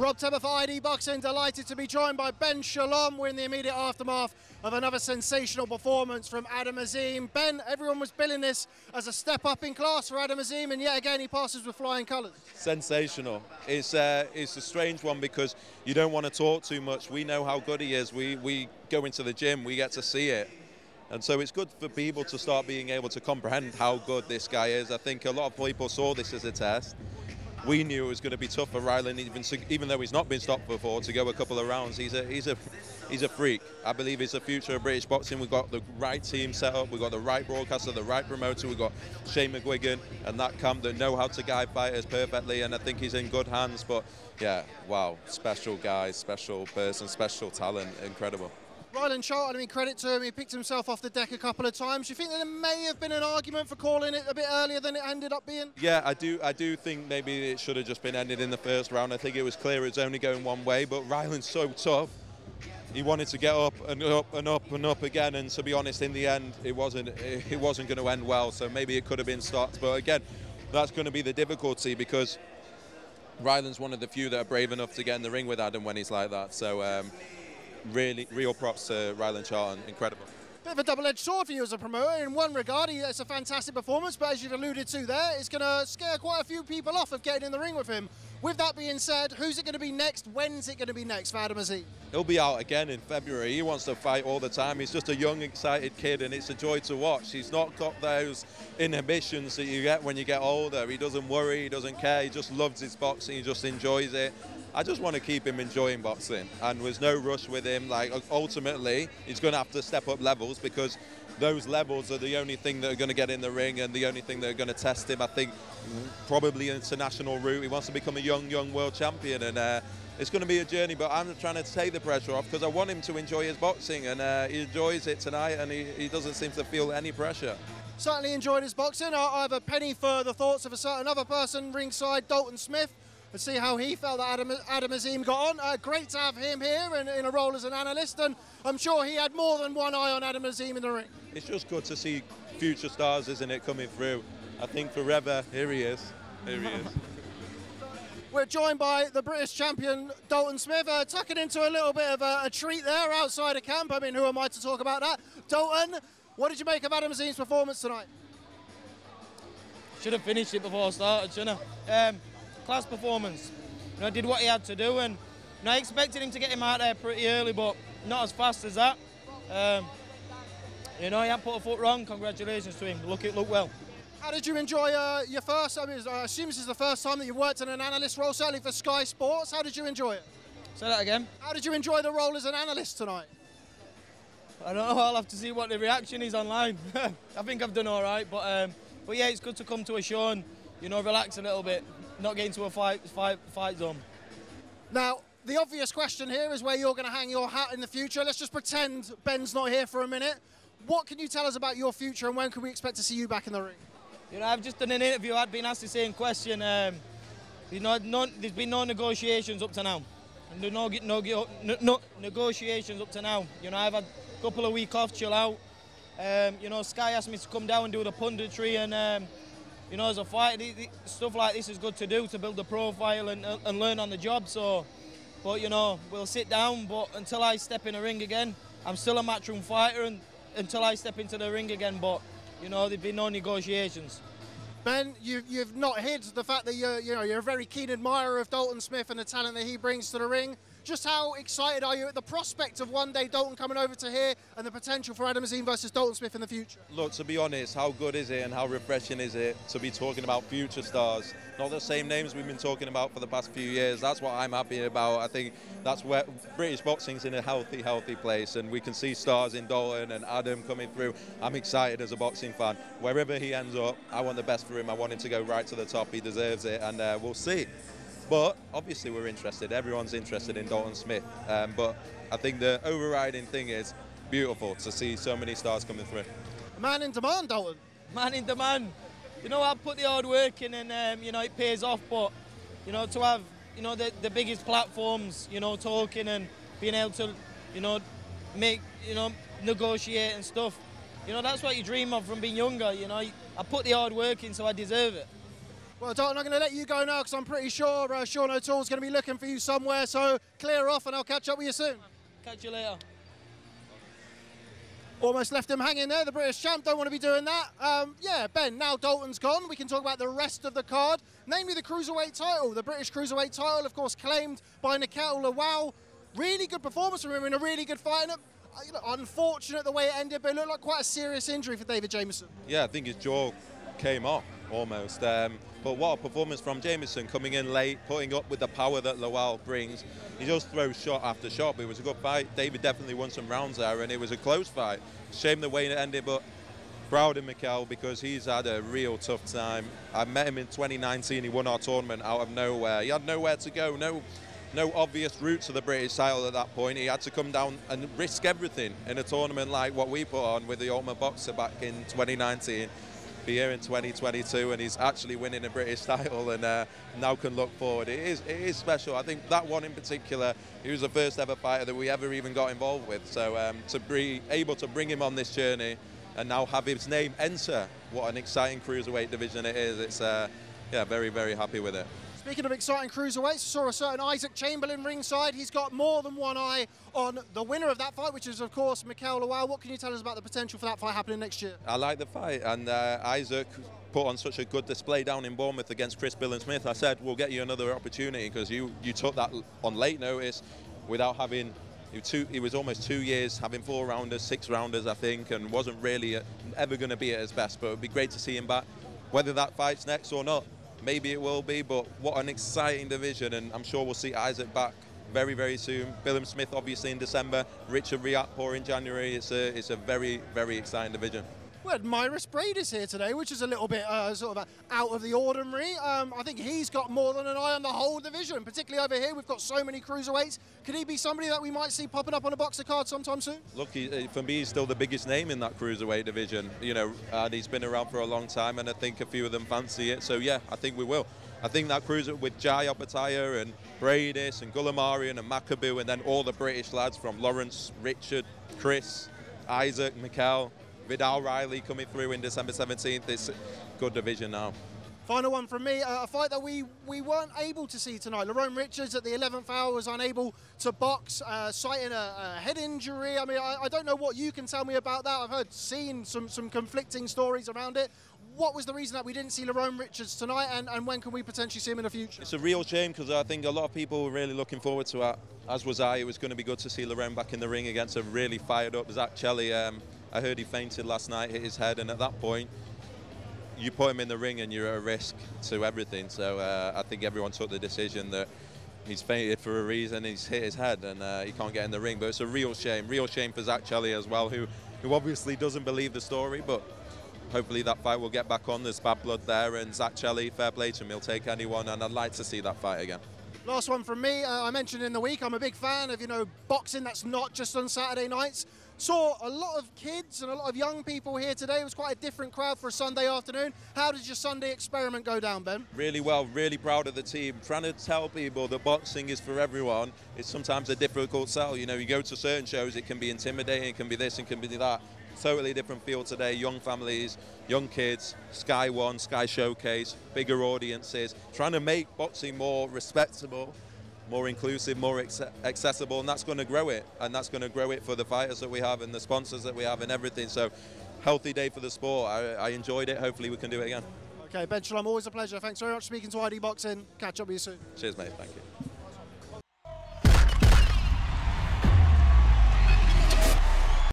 Rob Tebber for ID Boxing, delighted to be joined by Ben Shalom. We're in the immediate aftermath of another sensational performance from Adam Azim. Ben, everyone was billing this as a step up in class for Adam Azim, and yet again he passes with flying colours. Sensational. It's a strange one because you don't want to talk too much. We know how good he is. We go into the gym, we get to see it. And so it's good for people to start being able to comprehend how good this guy is. I think a lot of people saw this as a test. We knew it was going to be tough for Rylan, even though he's not been stopped before, to go a couple of rounds. He's a freak. I believe he's the future of British boxing. We've got the right team set up. We've got the right broadcaster, the right promoter. We've got Shane McGuigan and that camp that know how to guide fighters perfectly, and I think he's in good hands. But yeah, wow, special guy, special person, special talent, incredible. Rylan Charlton, I mean, credit to him, he picked himself off the deck a couple of times. Do you think that there may have been an argument for calling it a bit earlier than it ended up being? Yeah, I do think maybe it should have just been ended in the first round. I think it was clear it was only going one way, but Rylan's so tough. He wanted to get up and up and up and up again, and to be honest, in the end, it wasn't going to end well, so maybe it could have been stopped. But again, that's going to be the difficulty because Rylan's one of the few that are brave enough to get in the ring with Adam when he's like that. So really, real props to Rylan Charlton, incredible. Bit of a double-edged sword for you as a promoter. In one regard, it's a fantastic performance, but as you've alluded to there, it's going to scare quite a few people off of getting in the ring with him. With that being said, who's it going to be next? When's it going to be next for Adam Azim? He'll be out again in February. He wants to fight all the time. He's just a young, excited kid, and it's a joy to watch. He's not got those inhibitions that you get when you get older. He doesn't worry, he doesn't care, he just loves his boxing, he just enjoys it. I just want to keep him enjoying boxing, and there's no rush with him. Like, ultimately, he's going to have to step up levels because those levels are the only thing that are going to get in the ring and the only thing that are going to test him. I think probably an international route. He wants to become a young world champion, and it's going to be a journey, but I'm trying to take the pressure off because I want him to enjoy his boxing, and he enjoys it tonight, and he doesn't seem to feel any pressure. Certainly enjoyed his boxing. I have a penny for the thoughts of a certain other person ringside, Dalton Smith, and see how he felt that Adam Azim got on. Great to have him here in a role as an analyst, and I'm sure he had more than one eye on Adam Azim in the ring. It's just good to see future stars, isn't it, coming through. I think forever, here he is. Here he is. We're joined by the British champion, Dalton Smith, tucking into a little bit of a treat there outside of camp. I mean, who am I to talk about that? Dalton, what did you make of Adam Azim's performance tonight? Should have finished it before I started, shouldn't I? Class performance. You know, did what he had to do, and I expected him to get him out there pretty early, but not as fast as that. You know, he had put a foot wrong. Congratulations to him. Look well. How did you enjoy your first? I mean, I assume this is the first time that you've worked in an analyst role, certainly for Sky Sports. How did you enjoy it? Say that again. How did you enjoy the role as an analyst tonight? I don't know. I'll have to see what the reaction is online. I think I've done all right, but yeah, it's good to come to a show and, you know, relax a little bit. Not get into a fight zone. Now, the obvious question here is where you're going to hang your hat in the future. Let's just pretend Ben's not here for a minute. What can you tell us about your future, and when can we expect to see you back in the ring? You know, I've just done an interview. I'd been asked the same question. You know, there's been no negotiations up to now. And no negotiations up to now. You know, I've had a couple of weeks off, chill out. You know, Sky asked me to come down and do the punditry, and you know, as a fighter, stuff like this is good to do, to build a profile and learn on the job. So, but you know, we'll sit down. But until I step in a ring again, I'm still a matchroom fighter, and until I step into the ring again. But you know, there've been no negotiations. Ben, you've not hid the fact that you're a very keen admirer of Dalton Smith and the talent that he brings to the ring. Just how excited are you at the prospect of one day Dalton coming over to here and the potential for Adam Azim versus Dalton Smith in the future? Look, to be honest, how good is it and how refreshing is it to be talking about future stars? Not the same names we've been talking about for the past few years. That's what I'm happy about. I think that's where British boxing's in a healthy place, and we can see stars in Dalton and Adam coming through. I'm excited as a boxing fan. Wherever he ends up, I want the best for him. I want him to go right to the top. He deserves it, and we'll see. But obviously we're interested. Everyone's interested in Dalton Smith. But I think the overriding thing is beautiful to see so many stars coming through. A man in demand, Dalton. Man in demand. You know, I've put the hard work in, and you know, it pays off. But you know, to have, you know, the biggest platforms, you know, talking and being able to, you know, make, you know, negotiate and stuff. You know, that's what you dream of from being younger. You know, I put the hard work in, so I deserve it. Well, Dalton, I'm going to let you go now because I'm pretty sure Sean O'Toole's going to be looking for you somewhere, so clear off and I'll catch up with you soon. Catch you later. Almost left him hanging there, the British champ, don't want to be doing that. Yeah, Ben, now Dalton's gone, we can talk about the rest of the card, namely the Cruiserweight title. The British Cruiserweight title, of course, claimed by Lawal. Really good performance from him in a really good fight. Unfortunate the way it ended, but it looked like quite a serious injury for David Jamieson. Yeah, I think his jaw came off almost. But what a performance from Jamieson, coming in late, putting up with the power that Lawal brings. He just throws shot after shot, but it was a good fight. David definitely won some rounds there, and it was a close fight. Shame the way it ended, but proud of Mikel because he's had a real tough time. I met him in 2019. He won our tournament out of nowhere. He had nowhere to go, no obvious route to the British title at that point. He had to come down and risk everything in a tournament like what we put on with the Ultimate Boxer back in 2019. Be here in 2022, and he's actually winning a British title, and now can look forward. It is special. I think that one in particular, he was the first ever fighter that we ever even got involved with. So to be able to bring him on this journey and now have his name enter, what an exciting cruiserweight division it is. It's yeah, very, very happy with it. Speaking of exciting cruiserweights, saw a certain Usyk Chamberlain ringside. He's got more than one eye on the winner of that fight, which is, of course, Mikel Lawal. What can you tell us about the potential for that fight happening next year? I like the fight, and Usyk put on such a good display down in Bournemouth against Dalton Smith. I said, we'll get you another opportunity because you took that on late notice without having... He was almost 2 years having 4 rounders, 6 rounders, I think, and wasn't really ever going to be at his best. But it would be great to see him back, whether that fight's next or not. Maybe it will be, but what an exciting division, and I'm sure we'll see Usyk back very, very soon. Dalton Smith obviously in December, Richard Riakporhe in January. It's a very, very exciting division. We had Mairis Briedis here today, which is a little bit sort of out of the ordinary. I think he's got more than an eye on the whole division, particularly over here. We've got so many cruiserweights. Could he be somebody that we might see popping up on a Boxxer card sometime soon? Look, for me, he's still the biggest name in that cruiserweight division. You know, and he's been around for a long time, and I think a few of them fancy it. So yeah, I think we will. I think that cruiser with Jai Opataya and Briedis and Gullamarian and Macabu, and then all the British lads from Lawrence, Richard, Chris, Usyk, Mikel, Vidal Riley coming through in December 17th. It's a good division now. Final one from me, a fight that we weren't able to see tonight. Lerrone Richards at the 11th hour was unable to box, citing a head injury. I mean, I don't know what you can tell me about that. I've seen some conflicting stories around it. What was the reason that we didn't see Lerrone Richards tonight, and when can we potentially see him in the future? It's a real shame because I think a lot of people were really looking forward to it, as was I. It was going to be good to see Lerrone back in the ring against a really fired up Zach Chelly. I heard he fainted last night, hit his head, and at that point, you put him in the ring and you're at a risk to everything. So I think everyone took the decision that he's fainted for a reason, he's hit his head, and he can't get in the ring. But it's a real shame for Zach Chelly as well, who obviously doesn't believe the story, but hopefully that fight will get back on. There's bad blood there, and Zach Chelly, fair play to him, he'll take anyone, and I'd like to see that fight again. Last one from me. I mentioned in the week, I'm a big fan of, boxing that's not just on Saturday nights. Saw a lot of kids and a lot of young people here today. It was quite a different crowd for a Sunday afternoon. How did your Sunday experiment go down, Ben? Really well, really proud of the team. Trying to tell people that boxing is for everyone. It's sometimes a difficult sell. You go to certain shows, it can be intimidating, it can be this, it can be that. Totally different feel today. Young families, young kids, Sky One, Sky Showcase, bigger audiences, trying to make boxing more respectable, more inclusive, more accessible, and that's going to grow it. And that's going to grow it for the fighters that we have and the sponsors that we have and everything. So, healthy day for the sport. I enjoyed it. Hopefully we can do it again. Okay, Ben Shalom, always a pleasure. Thanks very much for speaking to ID Boxing. Catch up with you soon. Cheers, mate. Thank you.